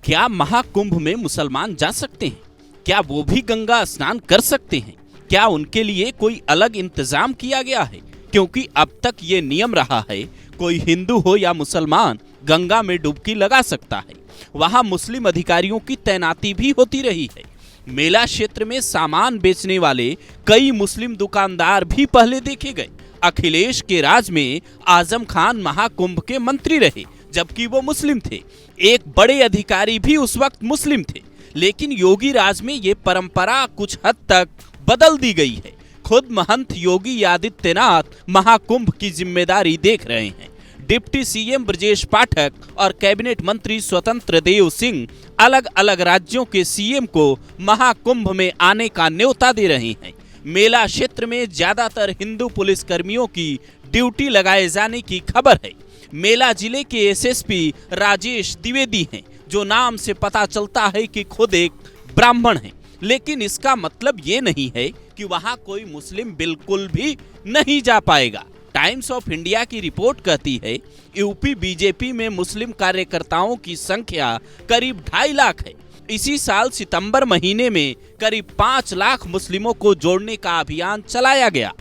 क्या महाकुंभ में मुसलमान जा सकते हैं? क्या वो भी गंगा स्नान कर सकते हैं? क्या उनके लिए कोई अलग इंतजाम किया गया है? क्योंकि अब तक ये नियम रहा है, कोई हिंदू हो या मुसलमान गंगा में डुबकी लगा सकता है। वहां मुस्लिम अधिकारियों की तैनाती भी होती रही है। मेला क्षेत्र में सामान बेचने वाले कई मुस्लिम दुकानदार भी पहले देखे गए। अखिलेश के राज में आजम खान महाकुंभ के मंत्री रहे, जबकि वो मुस्लिम थे। एक बड़े अधिकारी भी उस वक्त मुस्लिम थे। लेकिन योगी राज में ये परंपरा कुछ हद तक बदल दी गई है। खुद महंत योगी आदित्यनाथ महाकुंभ की जिम्मेदारी देख रहे हैं। डिप्टी सीएम ब्रजेश पाठक और कैबिनेट मंत्री स्वतंत्र देव सिंह अलग अलग राज्यों के सीएम को महाकुंभ में आने का न्योता दे रहे हैं। मेला क्षेत्र में ज्यादातर हिंदू पुलिस कर्मियों की ड्यूटी लगाए जाने की खबर है। मेला जिले के एसएसपी राजेश द्विवेदी हैं, जो नाम से पता चलता है कि खुद एक ब्राह्मण हैं। लेकिन इसका मतलब ये नहीं है कि वहां कोई मुस्लिम बिल्कुल भी नहीं जा पाएगा। टाइम्स ऑफ इंडिया की रिपोर्ट कहती है, यूपी बीजेपी में मुस्लिम कार्यकर्ताओं की संख्या करीब 2.5 लाख है। इसी साल सितंबर महीने में करीब 5 लाख मुस्लिमों को जोड़ने का अभियान चलाया गया।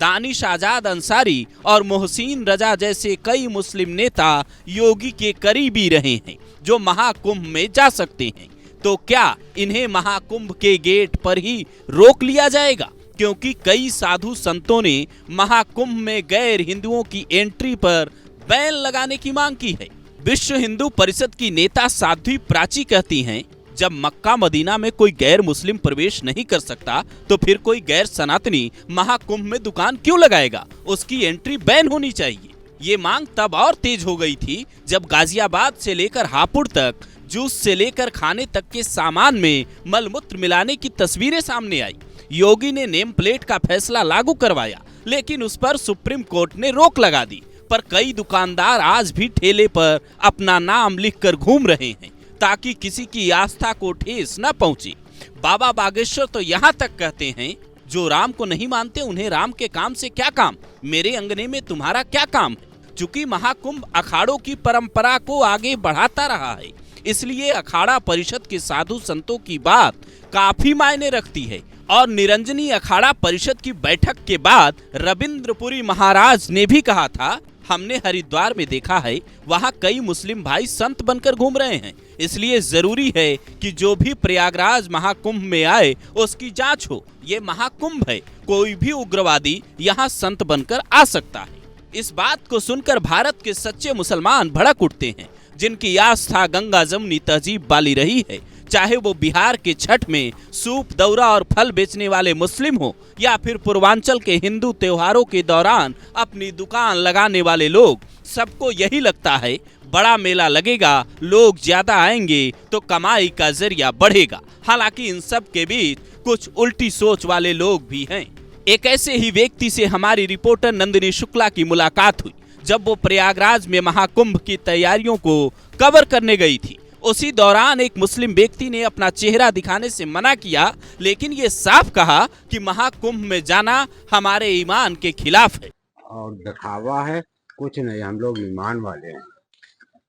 दानिश आजाद अंसारी और मोहसिन रजा जैसे कई मुस्लिम नेता योगी के करीबी रहे हैं, जो महाकुंभ में जा सकते हैं। तो क्या इन्हें महाकुंभ के गेट पर ही रोक लिया जाएगा? क्योंकि कई साधु संतों ने महाकुंभ में गैर हिंदुओं की एंट्री पर बैन लगाने की मांग की है। विश्व हिंदू परिषद की नेता साध्वी प्राची कहती हैं, जब मक्का मदीना में कोई गैर मुस्लिम प्रवेश नहीं कर सकता, तो फिर कोई गैर सनातनी महाकुंभ में दुकान क्यों लगाएगा? उसकी एंट्री बैन होनी चाहिए। ये मांग तब और तेज हो गई थी जब गाजियाबाद से लेकर हापुड़ तक, जूस से लेकर खाने तक के सामान में मलमूत्र मिलाने की तस्वीरें सामने आई। योगी ने नेम प्लेट का फैसला लागू करवाया, लेकिन उस पर सुप्रीम कोर्ट ने रोक लगा दी। पर कई दुकानदार आज भी ठेले पर अपना नाम लिखकर घूम रहे हैं, ताकि किसी की आस्था को ठेस न पहुंचे। बाबा बागेश्वर तो यहाँ तक कहते हैं, जो राम को नहीं मानते उन्हें राम के काम से क्या काम, मेरे अंगने में तुम्हारा क्या काम है। चूंकि महाकुंभ अखाड़ों की परंपरा को आगे बढ़ाता रहा है, इसलिए अखाड़ा परिषद के साधु संतों की बात काफी मायने रखती है। और निरंजनी अखाड़ा परिषद की बैठक के बाद रविंद्रपुरी महाराज ने भी कहा था, हमने हरिद्वार में देखा है, वहाँ कई मुस्लिम भाई संत बनकर घूम रहे हैं। इसलिए जरूरी है कि जो भी प्रयागराज महाकुंभ में आए उसकी जांच हो। ये महाकुंभ है, कोई भी उग्रवादी यहाँ संत बनकर आ सकता है। इस बात को सुनकर भारत के सच्चे मुसलमान भड़क उठते हैं, जिनकी आस्था गंगा जमुनी तहजीब वाली रही है। चाहे वो बिहार के छठ में सूप, दौरा और फल बेचने वाले मुस्लिम हो, या फिर पूर्वांचल के हिंदू त्योहारों के दौरान अपनी दुकान लगाने वाले लोग, सबको यही लगता है, बड़ा मेला लगेगा, लोग ज्यादा आएंगे तो कमाई का जरिया बढ़ेगा। हालांकि इन सब के बीच कुछ उल्टी सोच वाले लोग भी हैं। एक ऐसे ही व्यक्ति से हमारी रिपोर्टर नंदिनी शुक्ला की मुलाकात हुई, जब वो प्रयागराज में महाकुंभ की तैयारियों को कवर करने गई थी। उसी दौरान एक मुस्लिम व्यक्ति ने अपना चेहरा दिखाने से मना किया, लेकिन ये साफ कहा कि महाकुंभ में जाना हमारे ईमान के खिलाफ है। और दिखावा है, कुछ नहीं, हम लोग ईमान वाले हैं।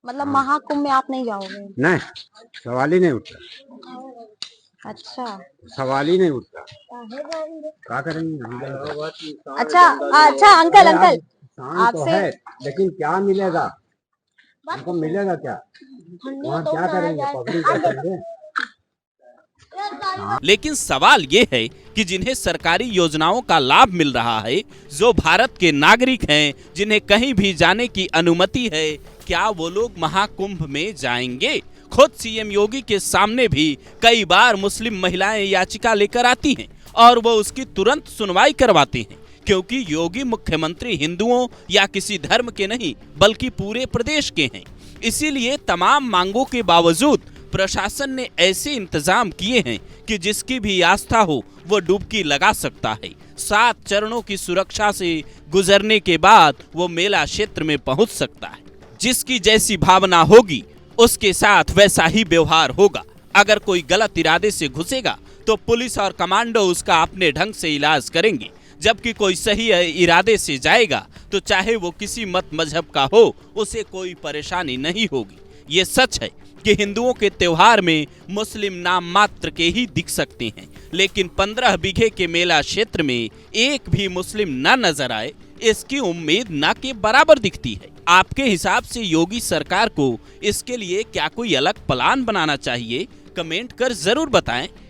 मतलब महाकुंभ में आप नहीं जाओगे? नहीं, सवाल ही नहीं उठता। अच्छा, सवाल ही नहीं उठता। क्या करेंगे? अच्छा अंकल तो है, लेकिन क्या मिलेगा हमको? मिलेगा क्या? वहाँ क्या करेंगे? पब्लिक करेंगे। लेकिन सवाल ये है कि जिन्हें सरकारी योजनाओं का लाभ मिल रहा है, जो भारत के नागरिक हैं, जिन्हें कहीं भी जाने की अनुमति है, क्या वो लोग महाकुंभ में जाएंगे? खुद सीएम योगी के सामने भी कई बार मुस्लिम महिलाएं याचिका लेकर आती हैं और वो उसकी तुरंत सुनवाई करवाते हैं, क्योंकि योगी मुख्यमंत्री हिंदुओं या किसी धर्म के नहीं, बल्कि पूरे प्रदेश के हैं। इसीलिए तमाम मांगों के बावजूद प्रशासन ने ऐसे इंतजाम किए हैं कि जिसकी भी आस्था हो वो डुबकी लगा सकता है। 7 चरणों की सुरक्षा से गुजरने के बाद वो मेला क्षेत्र में पहुंच सकता है। जिसकी जैसी भावना होगी, उसके साथ वैसा ही व्यवहार होगा। अगर कोई गलत इरादे से घुसेगा तो पुलिस और कमांडो उसका अपने ढंग से इलाज करेंगे, जबकि कोई सही इरादे से जाएगा तो चाहे वो किसी मत मजहब का हो, उसे कोई परेशानी नहीं होगी। ये सच है कि हिंदुओं के त्योहार में मुस्लिम नाम मात्र के ही दिख सकते हैं, लेकिन 15 बीघे के मेला क्षेत्र में एक भी मुस्लिम न नजर आए, इसकी उम्मीद न के बराबर दिखती है। आपके हिसाब से योगी सरकार को इसके लिए क्या कोई अलग प्लान बनाना चाहिए? कमेंट कर जरूर बताएं।